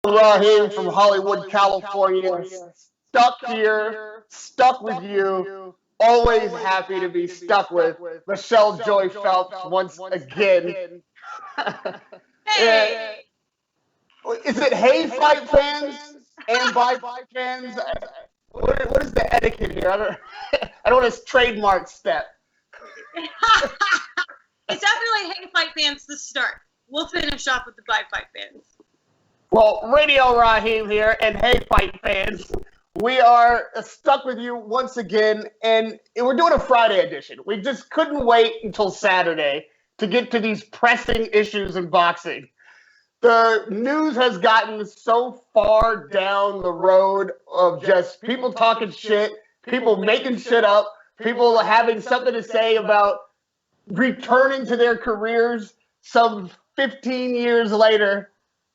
Rahim from Hollywood, California. Stuck here, stuck with you. Always happy to be stuck with Michelle Joy Phelps once again. Hey! Is it hey fight fans and bye fight fans? What is the etiquette here? I don't want to trademark step. It's definitely hey fight fans to start. We'll finish off with the bye fight fans. Well, Radio Rahim here, and hey fight fans. We are stuck with you once again, and we're doing a Friday edition. We just couldn't wait until Saturday to get to these pressing issues in boxing. The news has gotten so far down the road of just people talking shit, people making shit up, people having something to say about returning to their careers some 15 years later,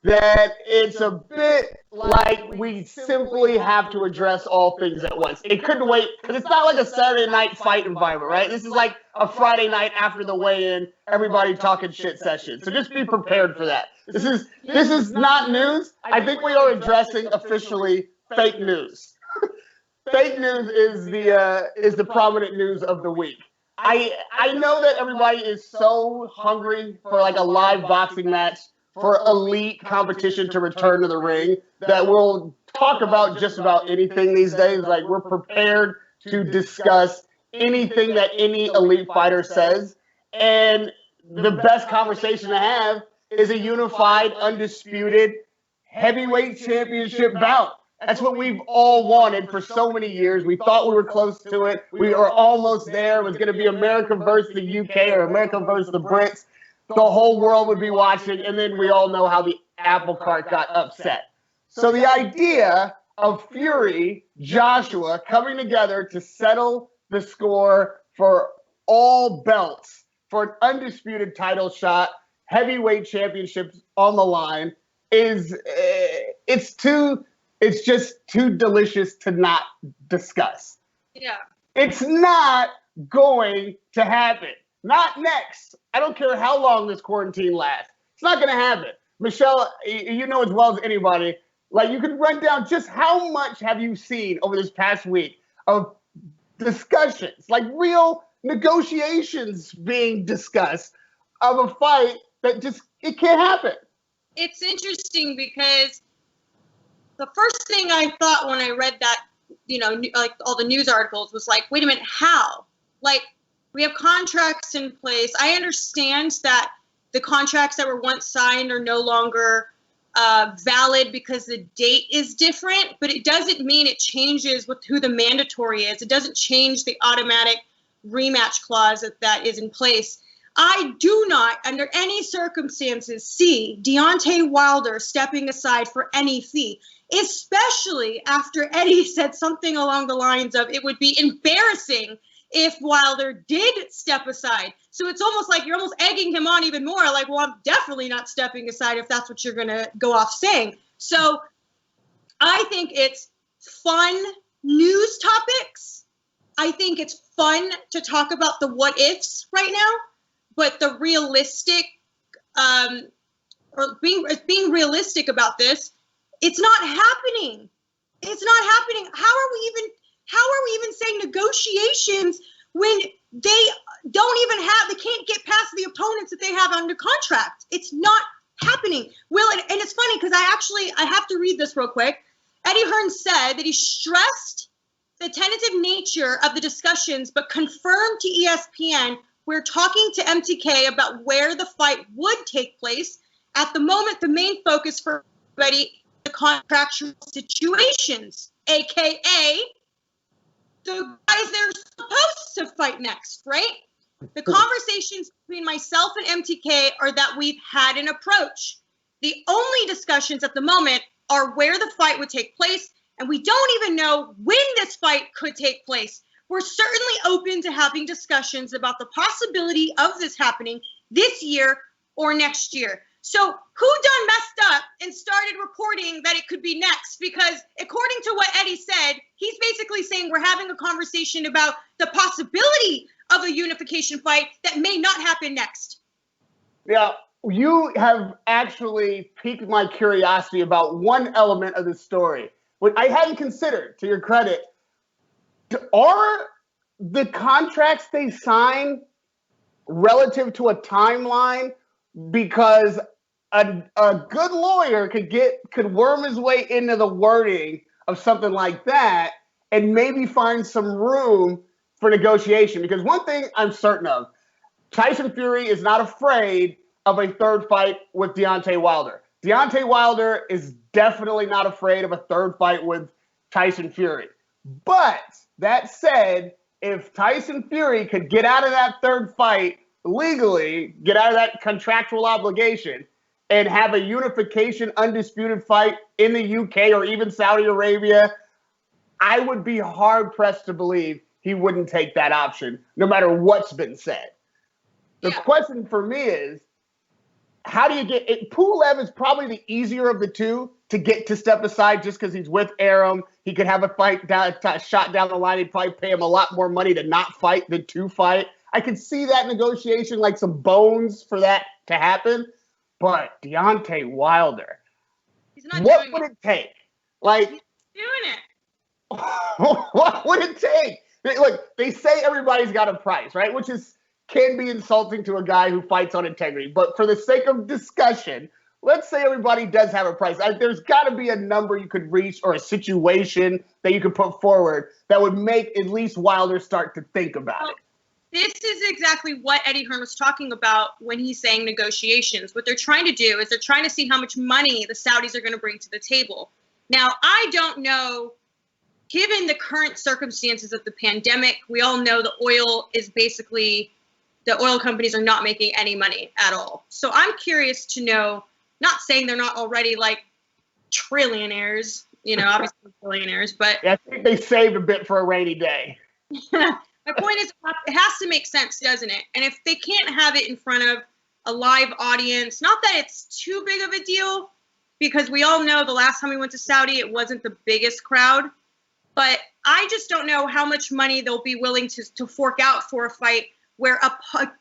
that it's a bit like we simply have to address all things at once. It couldn't wait, because it's not like a Saturday night fight environment, right? This is like a Friday night after the weigh-in, everybody talking shit session. So just be prepared for that. This is not news. I think we are addressing officially fake news. Fake news is the prominent news of the week. I know that everybody is so hungry for like a live boxing match, for elite competition to return to the ring, that we'll talk about just about anything these days. Like, we're prepared to discuss anything that any elite fighter says. And the best conversation to have is a unified, undisputed heavyweight championship bout. That's what we've all wanted for so many years. We thought we were close to it. We were almost there. It was going to be America versus the UK or America versus the Brits. The whole world would be watching, and then we all know how the apple cart got upset. So the idea of Fury, Joshua coming together to settle the score for all belts, for an undisputed title shot, heavyweight championships on the line, it's just too delicious to not discuss. Yeah. It's not going to happen. Not next. I don't care how long this quarantine lasts. It's not going to happen. Michelle, you know as well as anybody, like, you can run down just how much have you seen over this past week of discussions, like real negotiations being discussed of a fight that just, it can't happen. It's interesting because the first thing I thought when I read that, like all the news articles, was like, wait a minute, how? Like, we have contracts in place. I understand that the contracts that were once signed are no longer valid because the date is different, but it doesn't mean it changes with who the mandatory is. It doesn't change the automatic rematch clause that is in place. I do not, under any circumstances, see Deontay Wilder stepping aside for any fee, especially after Eddie said something along the lines of, it would be embarrassing if Wilder did step aside. So it's almost like you're almost egging him on even more. Like, well, I'm definitely not stepping aside if that's what you're going to go off saying. So I think it's fun news topics. I think it's fun to talk about the what ifs right now, but the realistic, or being realistic about this, it's not happening. It's not happening. How are we even saying negotiations when they they can't get past the opponents that they have under contract? It's not happening. Will, and it's funny because I have to read this real quick. Eddie Hearn said that he stressed the tentative nature of the discussions, but confirmed to ESPN, we're talking to MTK about where the fight would take place. At the moment, the main focus for everybody is the contractual situations, aka the guys they're supposed to fight next, right? The conversations between myself and MTK are that we've had an approach. The only discussions at the moment are where the fight would take place, and we don't even know when this fight could take place. We're certainly open to having discussions about the possibility of this happening this year or next year. So who done messed up and started reporting that it could be next? Because according to what Eddie said, he's basically saying we're having a conversation about the possibility of a unification fight that may not happen next. Yeah, you have actually piqued my curiosity about one element of the story, which I hadn't considered, to your credit. Are the contracts they sign relative to a timeline? Because a good lawyer could worm his way into the wording of something like that and maybe find some room for negotiation. Because one thing I'm certain of, Tyson Fury is not afraid of a third fight with Deontay Wilder. Deontay Wilder is definitely not afraid of a third fight with Tyson Fury. But that said, if Tyson Fury could get out of that third fight legally, get out of that contractual obligation, and have a unification undisputed fight in the UK or even Saudi Arabia, I would be hard pressed to believe he wouldn't take that option, no matter what's been said. The question for me is, how do you get it? Pulev is probably the easier of the two to get to step aside just because he's with Arum. He could have a fight shot down the line. He'd probably pay him a lot more money to not fight than to fight. I could see that negotiation, like some bones for that to happen. But Deontay Wilder, what would it take? Like, he's doing it. What would it take? Look, they say everybody's got a price, right? Which can be insulting to a guy who fights on integrity. But for the sake of discussion, let's say everybody does have a price. There's got to be a number you could reach or a situation that you could put forward that would make at least Wilder start to think about it. This is exactly what Eddie Hearn was talking about when he's saying negotiations. What they're trying to do is they're trying to see how much money the Saudis are going to bring to the table. Now, I don't know, given the current circumstances of the pandemic, we all know the oil companies are not making any money at all. So I'm curious to know, not saying they're not already like trillionaires, obviously billionaires, but yeah, I think they saved a bit for a rainy day. My point is, it has to make sense, doesn't it? And if they can't have it in front of a live audience, not that it's too big of a deal, because we all know the last time we went to Saudi, it wasn't the biggest crowd. But I just don't know how much money they'll be willing to fork out for a fight where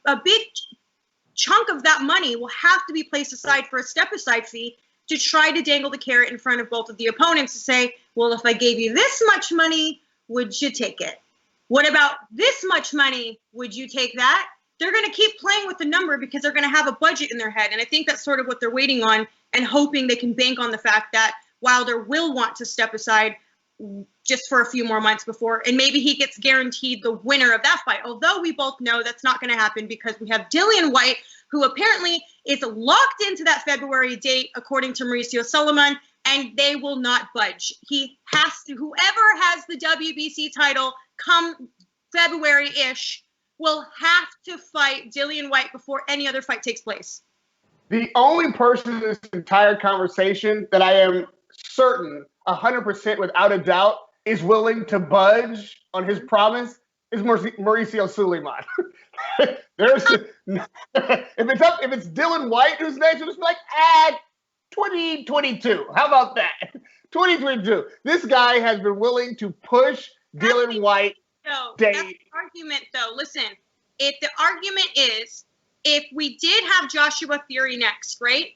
a big chunk of that money will have to be placed aside for a step-aside fee to try to dangle the carrot in front of both of the opponents to say, well, if I gave you this much money, would you take it? What about this much money? Would you take that? They're going to keep playing with the number because they're going to have a budget in their head. And I think that's sort of what they're waiting on and hoping they can bank on the fact that Wilder will want to step aside just for a few more months before, and maybe he gets guaranteed the winner of that fight. Although we both know that's not going to happen because we have Dillian Whyte, who apparently is locked into that February date, according to Mauricio Solomon, and they will not budge. He has to, whoever has the WBC title come February-ish will have to fight Dillian Whyte before any other fight takes place. The only person in this entire conversation that I am certain 100% without a doubt is willing to budge on his promise is Mauricio Suleiman. If it's Dillian Whyte who's next, it's like 2022. How about that? 2022. This guy has been willing to push Dillian Whyte. That's the argument, though. Listen, if the argument is if we did have Joshua Fury next, right?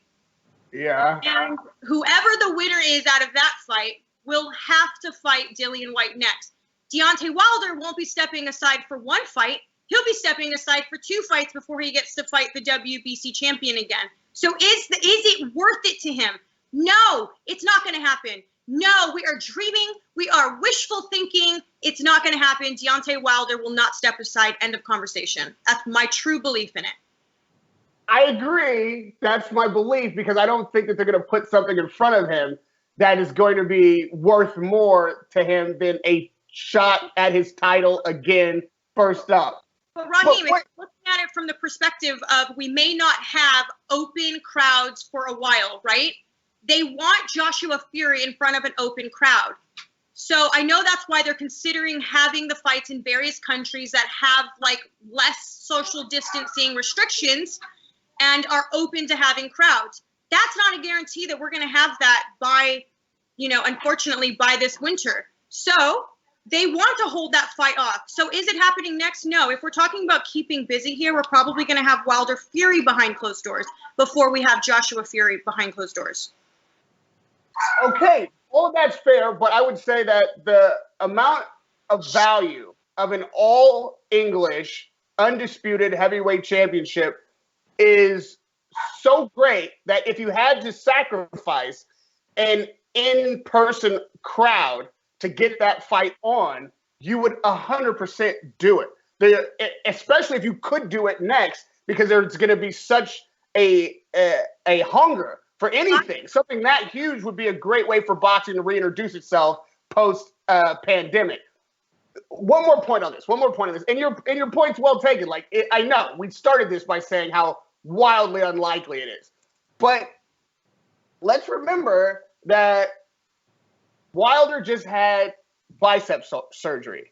Yeah. And whoever the winner is out of that fight will have to fight Dillian Whyte next. Deontay Wilder won't be stepping aside for one fight. He'll be stepping aside for two fights before he gets to fight the WBC champion again. So is it worth it to him? No, it's not going to happen. No, we are dreaming. We are wishful thinking. It's not going to happen. Deontay Wilder will not step aside. End of conversation. That's my true belief in it. I agree. That's my belief because I don't think that they're going to put something in front of him that is going to be worth more to him than a shot at his title again, first up. But Rahim, if looking at it from the perspective of we may not have open crowds for a while, right? They want Joshua Fury in front of an open crowd. So I know that's why they're considering having the fights in various countries that have like less social distancing restrictions and are open to having crowds. That's not a guarantee that we're going to have that by, unfortunately by this winter. So they want to hold that fight off. So is it happening next? No. If we're talking about keeping busy here, we're probably going to have Wilder Fury behind closed doors before we have Joshua Fury behind closed doors. Okay, all of that's fair, but I would say that the amount of value of an all-English, undisputed heavyweight championship is so great that if you had to sacrifice an in-person crowd to get that fight on, you would 100% do it. Especially if you could do it next, because there's going to be such a hunger for anything. Something that huge would be a great way for boxing to reintroduce itself post-pandemic. One more point on this. And your point's well taken. I know we started this by saying how wildly unlikely it is. But let's remember that Wilder just had bicep surgery.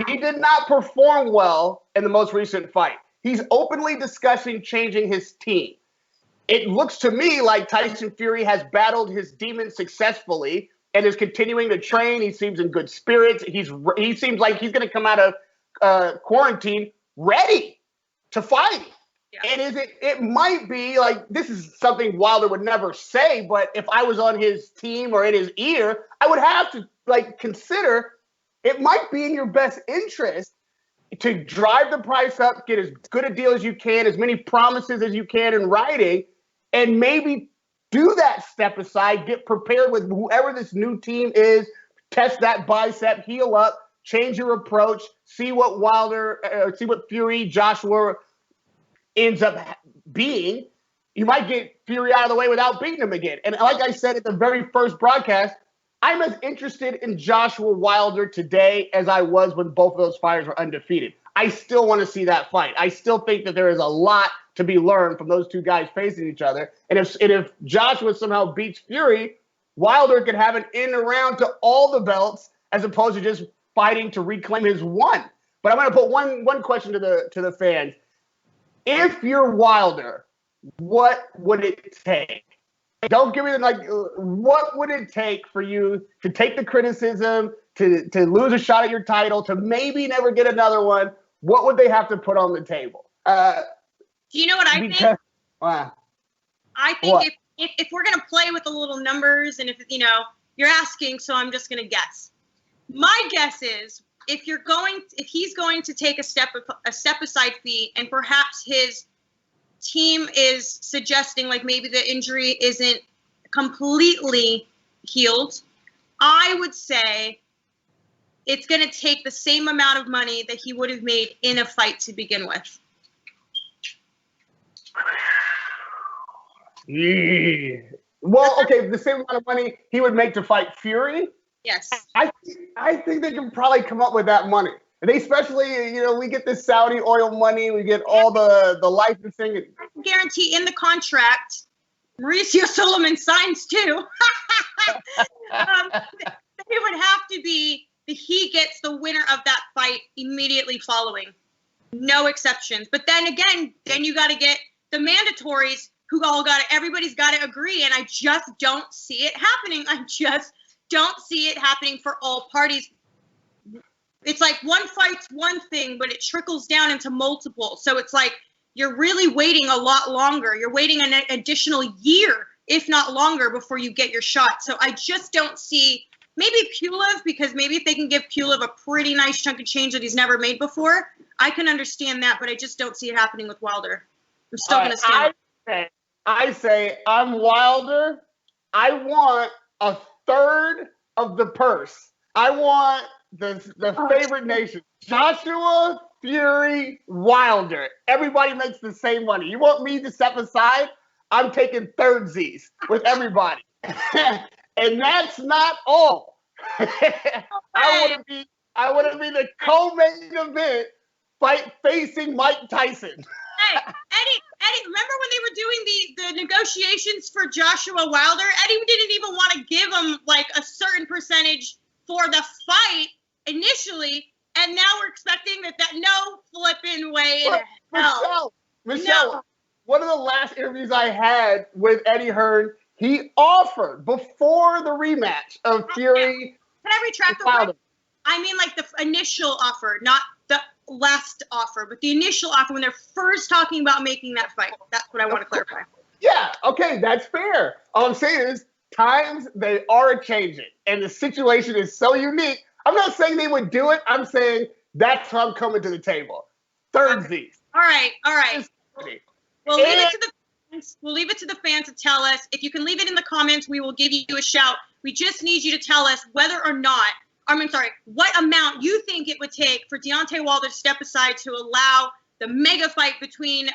He did not perform well in the most recent fight. He's openly discussing changing his team. It looks to me like Tyson Fury has battled his demons successfully and is continuing to train. He seems in good spirits. He seems like he's going to come out of quarantine ready to fight. Yeah. And it might be like, this is something Wilder would never say, but if I was on his team or in his ear, I would have to consider it might be in your best interest to drive the price up, get as good a deal as you can, as many promises as you can in writing, and maybe do that step aside, get prepared with whoever this new team is, test that bicep, heal up, change your approach, see what Fury, Joshua ends up being. You might get Fury out of the way without beating him again. And like I said at the very first broadcast, I'm as interested in Joshua Wilder today as I was when both of those fighters were undefeated. I still want to see that fight. I still think that there is a lot to be learned from those two guys facing each other. And if Joshua somehow beats Fury, Wilder could have an in around to all the belts as opposed to just fighting to reclaim his one. But I'm going to put one question to the fans. If you're Wilder, what would it take? Don't give me what would it take for you to take the criticism, to lose a shot at your title, to maybe never get another one? What would they have to put on the table? Do you know what I think? I think if we're going to play with the little numbers, and if you're asking, so I'm just going to guess. My guess is if he's going to take a step aside fee, and perhaps his team is suggesting maybe the injury isn't completely healed, I would say it's going to take the same amount of money that he would have made in a fight to begin with. Yeah. Well, okay, the same amount of money he would make to fight Fury? Yes. I think they can probably come up with that money. And they especially, we get this Saudi oil money, we get all the licensing. I guarantee in the contract, Mauricio Sullivan signs too. It would have to be that he gets the winner of that fight immediately following. No exceptions. But then again, you got to get the mandatories who everybody's got to agree. And I just don't see it happening. I just don't see it happening for all parties. It's like one fight's one thing, but it trickles down into multiple. So it's like you're really waiting a lot longer. You're waiting an additional year, if not longer, before you get your shot. So I just don't see maybe Pulev, because maybe if they can give Pulev a pretty nice chunk of change that he's never made before, I can understand that, but I just don't see it happening with Wilder. I'm still going to stand up. I say I'm Wilder. I want a third of the purse. I want the favorite nation. Joshua, Fury, Wilder. Everybody makes the same money. You want me to step aside? I'm taking thirdsies with everybody. And that's not all. I want to be the co-main event fight facing Mike Tyson. Hey, Eddie, remember when they were doing the negotiations for Joshua Wilder? Eddie didn't even want to give him a certain percentage for the fight initially, and now we're expecting that no flipping way in hell. Michelle, no. One of the last interviews I had with Eddie Hearn, he offered before the rematch of Fury. Can I retract the word? I mean like the initial offer, not the last offer, but the initial offer when they're first talking about making that fight. That's what I want to clarify. Yeah, okay, that's fair. All I'm saying is times they are changing, and the situation is so unique. I'm not saying they would do it. I'm saying that's how I'm coming to the table. Thirdsies. All right. We'll leave it And- to the fans. We'll leave it to the fans to tell us. If you can leave it in the comments, we will give you a shout. We just need you to tell us whether or not, what amount you think it would take for Deontay Wilder to step aside to allow the mega fight between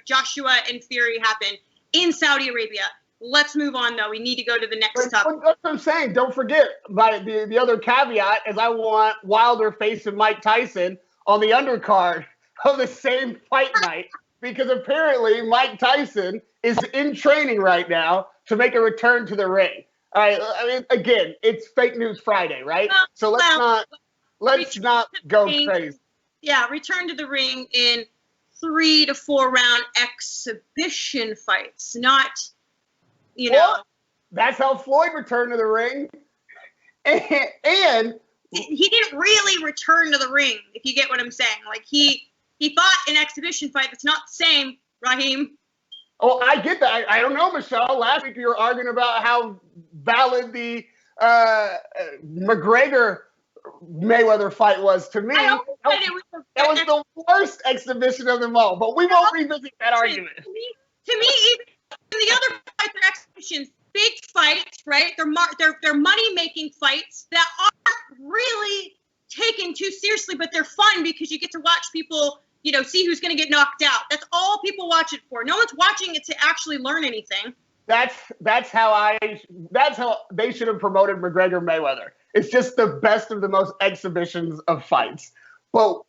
Joshua and Fury happen in Saudi Arabia. Let's move on, though. We need to go to the next topic. That's what I'm saying. Don't forget, the other caveat is I want Wilder facing Mike Tyson on the undercard of the same fight night, because apparently Mike Tyson is in training right now to make a return to the ring. All right. I mean, again, it's Fake News Friday, right? So let's not go crazy. Yeah, return to the ring in 3 to 4 round exhibition fights, not, Well, that's how Floyd returned to the ring. And he didn't really return to the ring, if you get what I'm saying. Like he fought an exhibition fight that's not the same, Rahim. Oh, I get that. I don't know, Michelle. Last week you were arguing about how valid the McGregor Mayweather fight was. To me, that was the worst exhibition of them all. But we won't revisit that argument. To me, even the other fights are exhibitions, big fights, right? They're money-making fights that aren't really taken too seriously, but they're fun because you get to watch people, see who's going to get knocked out. That's all people watch it for. No one's watching it to actually learn anything. That's how they should have promoted McGregor Mayweather. It's just the best of the most exhibitions of fights. But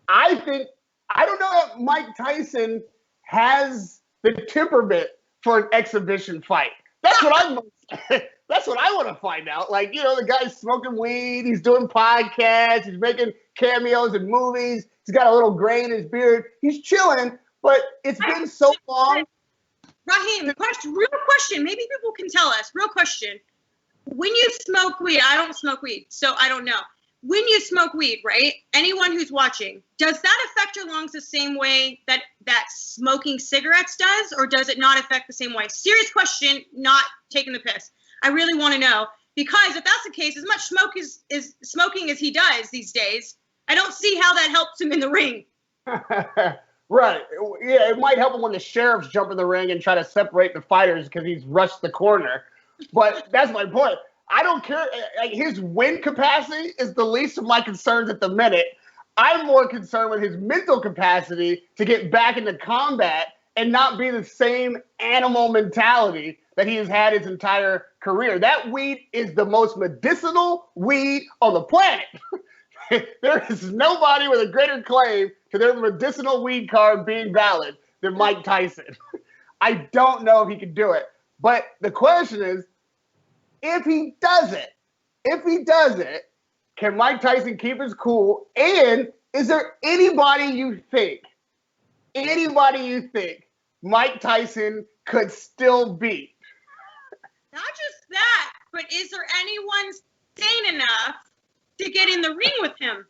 I don't know if Mike Tyson has the temperament for an exhibition fight. That's what I want to find out. Like, the guy's smoking weed, he's doing podcasts, he's making cameos in movies, he's got a little gray in his beard, he's chilling, but it's been so long. Rahim, real question. Maybe people can tell us. Real question. When you smoke weed, I don't smoke weed, so I don't know. When you smoke weed, right? Anyone who's watching, does that affect your lungs the same way that smoking cigarettes does, or does it not affect the same way? Serious question, not taking the piss. I really want to know, because if that's the case, as much smoking as he does these days, I don't see how that helps him in the ring. Right. Yeah, it might help him when the sheriffs jump in the ring and try to separate the fighters because he's rushed the corner. But that's my point. I don't care. His win capacity is the least of my concerns at the minute. I'm more concerned with his mental capacity to get back into combat and not be the same animal mentality that he has had his entire career. That weed is the most medicinal weed on the planet. There is nobody with a greater claim to their medicinal weed card being valid than Mike Tyson. I don't know if he can do it. But the question is, if he does it, can Mike Tyson keep his cool? And is there anybody you think Mike Tyson could still beat? Not just that, but is there anyone sane enough to get in the ring with him?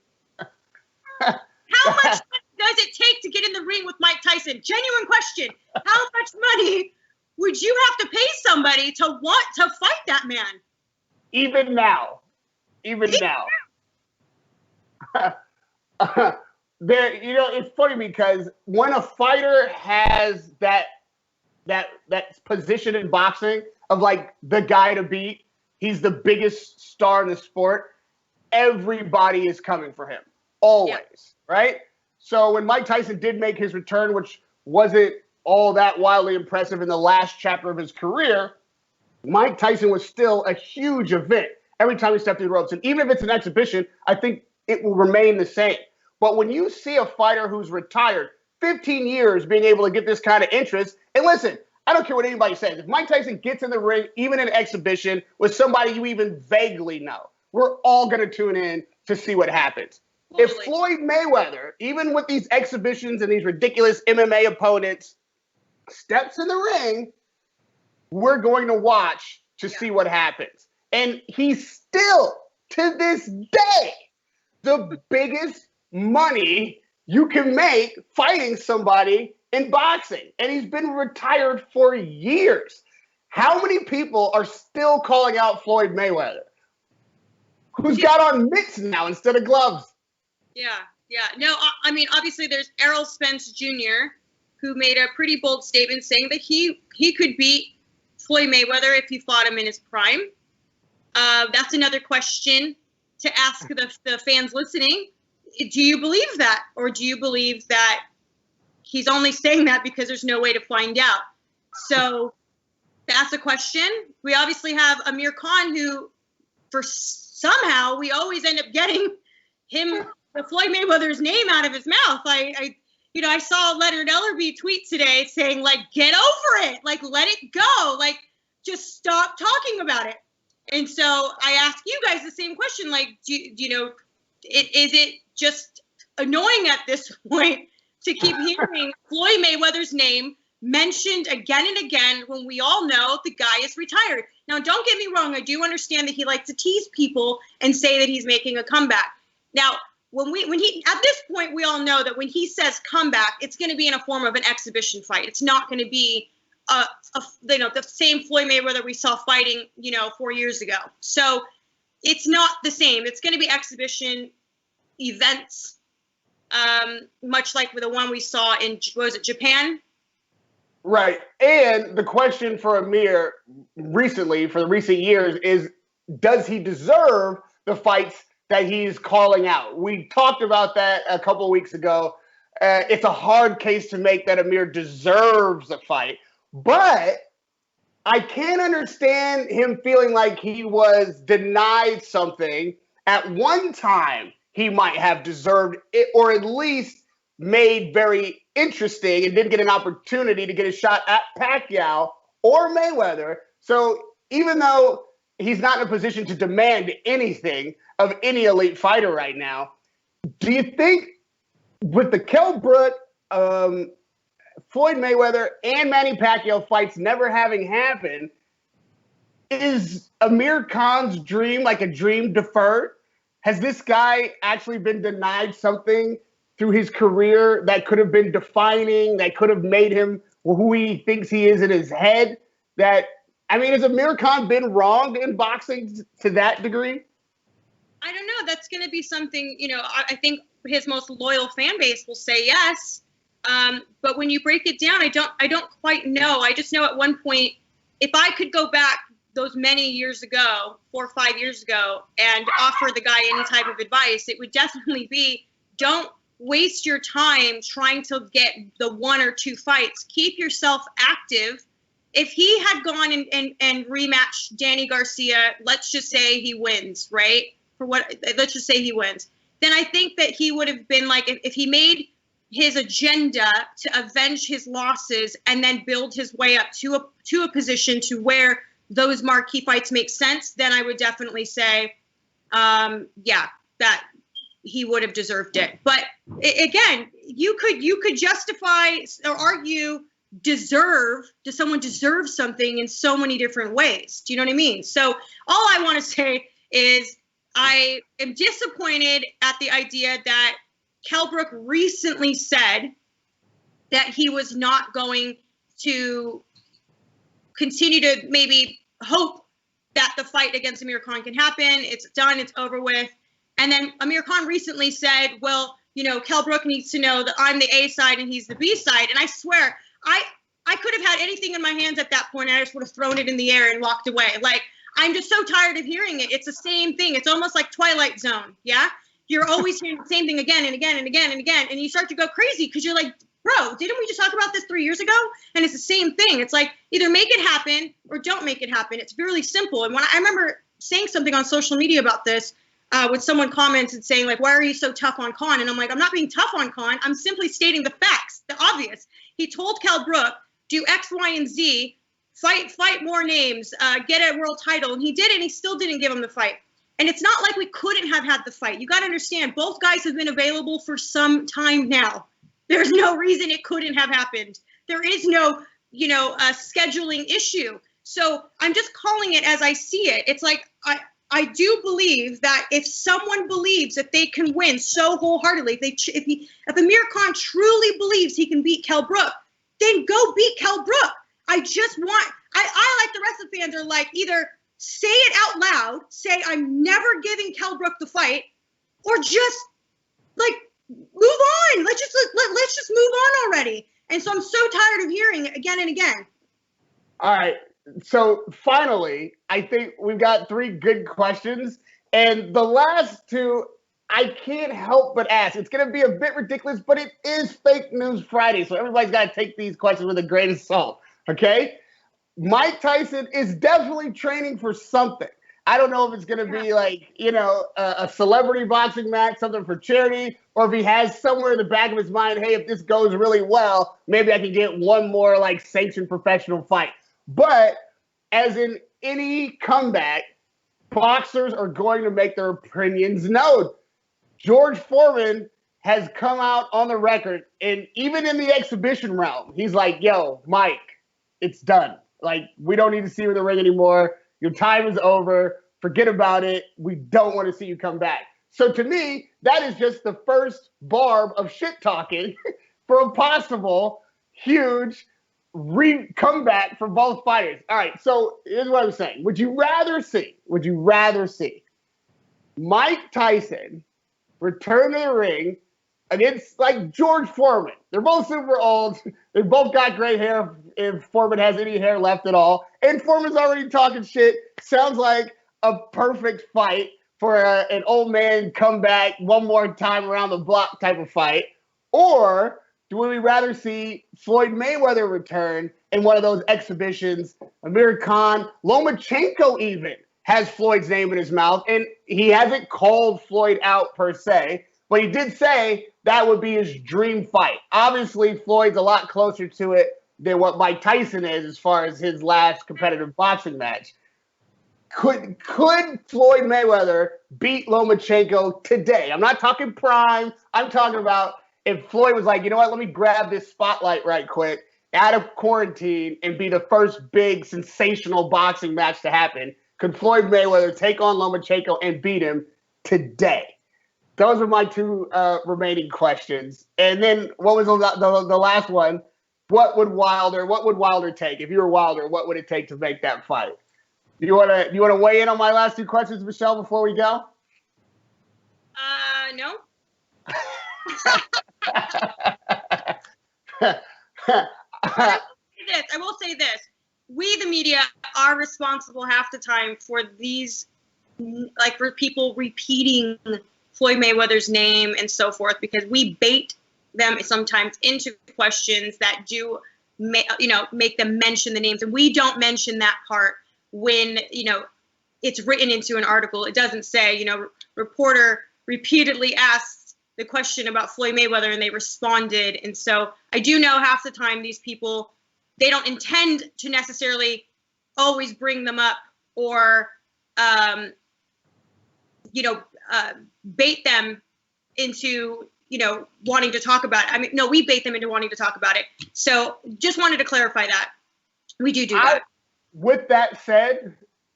How much money does it take to get in the ring with Mike Tyson? Genuine question. How much money would you have to pay somebody to want to fight that man? Even now. It's funny because when a fighter has that position in boxing of like the guy to beat, he's the biggest star in the sport, everybody is coming for him. Always, right? So when Mike Tyson did make his return, which wasn't all that wildly impressive in the last chapter of his career, Mike Tyson was still a huge event every time he stepped through the ropes. And even if it's an exhibition, I think it will remain the same. But when you see a fighter who's retired 15 years being able to get this kind of interest, and listen, I don't care what anybody says. If Mike Tyson gets in the ring, even in an exhibition, with somebody you even vaguely know, we're all going to tune in to see what happens. Totally. If Floyd Mayweather, even with these exhibitions and these ridiculous MMA opponents, steps in the ring, we're going to watch to see what happens. And he's still to this day, the biggest money you can make fighting somebody in boxing. And he's been retired for years. How many people are still calling out Floyd Mayweather, who's got on mitts now instead of gloves? Yeah. No, I mean, obviously there's Errol Spence Jr., who made a pretty bold statement saying that he could beat Floyd Mayweather if he fought him in his prime. That's another question to ask the fans listening. Do you believe that? Or do you believe that he's only saying that because there's no way to find out? So that's a question. We obviously have Amir Khan, who somehow we always end up getting the Floyd Mayweather's name out of his mouth. I saw Leonard Ellerby tweet today saying, like, get over it. Like, let it go. Like, just stop talking about it. And so I ask you guys the same question. Like, is it just annoying at this point to keep hearing Floyd Mayweather's name mentioned again and again when we all know the guy is retired? Now, don't get me wrong. I do understand that he likes to tease people and say that he's making a comeback. Now, when he at this point, we all know that when he says comeback, it's going to be in a form of an exhibition fight. It's not going to be the same Floyd Mayweather we saw fighting 4 years ago. So it's not the same. It's going to be exhibition events, much like the one we saw in, Japan? Right. And the question for Amir recently, for the recent years, is does he deserve the fights that he's calling out? We talked about that a couple of weeks ago. It's a hard case to make that Amir deserves a fight. But I can't understand him feeling like he was denied something at one time he might have deserved it, or at least made very interesting and didn't get an opportunity to get a shot at Pacquiao or Mayweather. So even though he's not in a position to demand anything of any elite fighter right now, do you think with the Kell Brook, Floyd Mayweather and Manny Pacquiao fights never having happened, is Amir Khan's dream like a dream deferred? Has this guy actually been denied something through his career that could have been defining, that could have made him who he thinks he is in his head? Has Amir Khan been wronged in boxing to that degree? I don't know. That's going to be something, I think his most loyal fan base will say yes. But when you break it down, I don't quite know. I just know at one point, if I could go back those many years ago, 4 or 5 years ago, and offer the guy any type of advice, it would definitely be, don't waste your time trying to get the 1 or 2 fights. Keep yourself active. If he had gone and rematched Danny Garcia, let's just say he wins, right? Let's just say he wins. Then I think that he would have been like, if he made his agenda to avenge his losses and then build his way up to a position to where those marquee fights make sense, then I would definitely say, that he would have deserved it. But again, you could justify or argue does someone deserve something in so many different ways? Do you know what I mean? So all I want to say is I am disappointed at the idea that Kell Brook recently said that he was not going to continue to maybe hope that the fight against Amir Khan can happen. It's done. It's over with. And then Amir Khan recently said, well, Kell Brook needs to know that I'm the A side and he's the B side. And I swear, I could have had anything in my hands at that point, and I just would have thrown it in the air and walked away. Like, I'm just so tired of hearing it. It's the same thing. It's almost like Twilight Zone, yeah? You're always hearing the same thing again and again and again and again, and you start to go crazy because you're like, bro, didn't we just talk about this 3 years ago? And it's the same thing. It's like, either make it happen or don't make it happen. It's really simple. And when I remember saying something on social media about this, when someone commented saying, like, why are you so tough on Khan? And I'm like, I'm not being tough on Khan. I'm simply stating the facts, the obvious. He told Kell Brook, do X, Y, and Z, fight more names, get a world title. And he did it, and he still didn't give him the fight. And it's not like we couldn't have had the fight. You got to understand, both guys have been available for some time now. There's no reason it couldn't have happened. There is no, scheduling issue. So I'm just calling it as I see it. It's like, I I do believe that if someone believes that they can win so wholeheartedly, if Amir Khan truly believes he can beat Kell Brook, then go beat Kell Brook. I like the rest of the fans are like, either say it out loud, say I'm never giving Kell Brook the fight, or just like move on. Let's just move on already. And so I'm so tired of hearing it again and again. All right. So finally, I think we've got 3 good questions. And the last 2, I can't help but ask. It's going to be a bit ridiculous, but it is Fake News Friday. So everybody's got to take these questions with a grain of salt. Okay? Mike Tyson is definitely training for something. I don't know if it's going to be like, a celebrity boxing match, something for charity, or if he has somewhere in the back of his mind, hey, if this goes really well, maybe I can get one more like sanctioned professional fight. But as in any comeback, boxers are going to make their opinions known. George Foreman has come out on the record, and even in the exhibition realm, he's like, yo, Mike, it's done. Like, we don't need to see you in the ring anymore. Your time is over. Forget about it. We don't want to see you come back. So to me, that is just the first barb of shit talking for a possible huge comeback for both fighters. All right, so here's what I'm saying. Would you rather see Mike Tyson return to the ring against like George Foreman? They're both super old. They both got gray hair if Foreman has any hair left at all. And Foreman's already talking shit. Sounds like a perfect fight for an old man comeback one more time around the block type of fight. Or would we rather see Floyd Mayweather return in one of those exhibitions? Amir Khan, Lomachenko even has Floyd's name in his mouth, and he hasn't called Floyd out per se, but he did say that would be his dream fight. Obviously, Floyd's a lot closer to it than what Mike Tyson is as far as his last competitive boxing match. Could Floyd Mayweather beat Lomachenko today? I'm not talking prime. I'm talking about if Floyd was like, you know what, let me grab this spotlight right quick out of quarantine and be the first big sensational boxing match to happen. Could Floyd Mayweather take on Lomachenko and beat him today? Those are my 2 remaining questions. And then what was the last one? What would Wilder take? If you were Wilder, what would it take to make that fight? Do you want to weigh in on my last 2 questions, Michelle, before we go? No. I will say this. We, the media, are responsible half the time for these, like for people repeating Floyd Mayweather's name and so forth, because we bait them sometimes into questions that do, make them mention the names. And we don't mention that part when, it's written into an article. It doesn't say, reporter repeatedly asked the question about Floyd Mayweather and they responded. And so I do know half the time these people, they don't intend to necessarily always bring them up or, bait them into, wanting to talk about it. I mean, no, we bait them into wanting to talk about it. So just wanted to clarify that. We do that. With that said,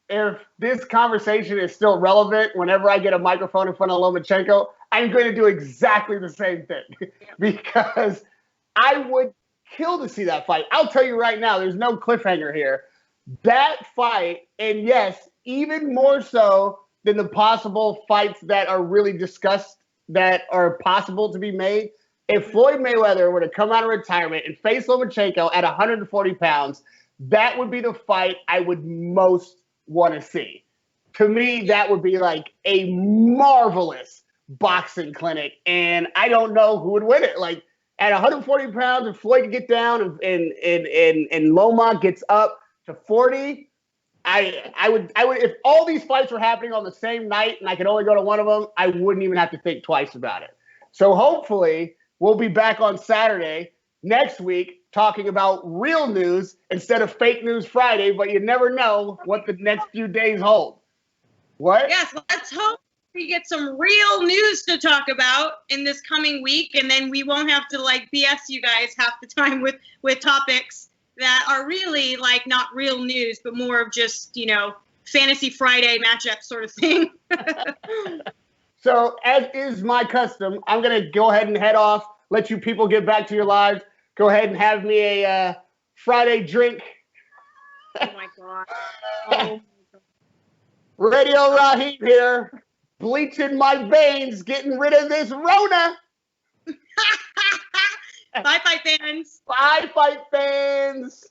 if this conversation is still relevant whenever I get a microphone in front of Lomachenko, I'm going to do exactly the same thing because I would kill to see that fight. I'll tell you right now, there's no cliffhanger here. That fight, and yes, even more so than the possible fights that are really discussed that are possible to be made, if Floyd Mayweather were to come out of retirement and face Lomachenko at 140 pounds, that would be the fight I would most want to see. To me, that would be like a marvelous boxing clinic, and I don't know who would win it. Like at 140 pounds, if Floyd could get down and Loma gets up to 40, I would if all these fights were happening on the same night and I could only go to one of them, I wouldn't even have to think twice about it. So hopefully we'll be back on Saturday next week talking about real news instead of Fake News Friday, but you never know what the next few days hold. What? Yes, let's hope we get some real news to talk about in this coming week, and then we won't have to BS you guys half the time with topics that are really not real news, but more of just, Fantasy Friday matchup sort of thing. So, as is my custom, I'm going to go ahead and head off, let you people get back to your lives. Go ahead and have me a Friday drink. Oh, my God. Oh, my God. Radio Rahim here, bleaching my veins, getting rid of this Rona. Bye, fight fans. Bye, fight fans.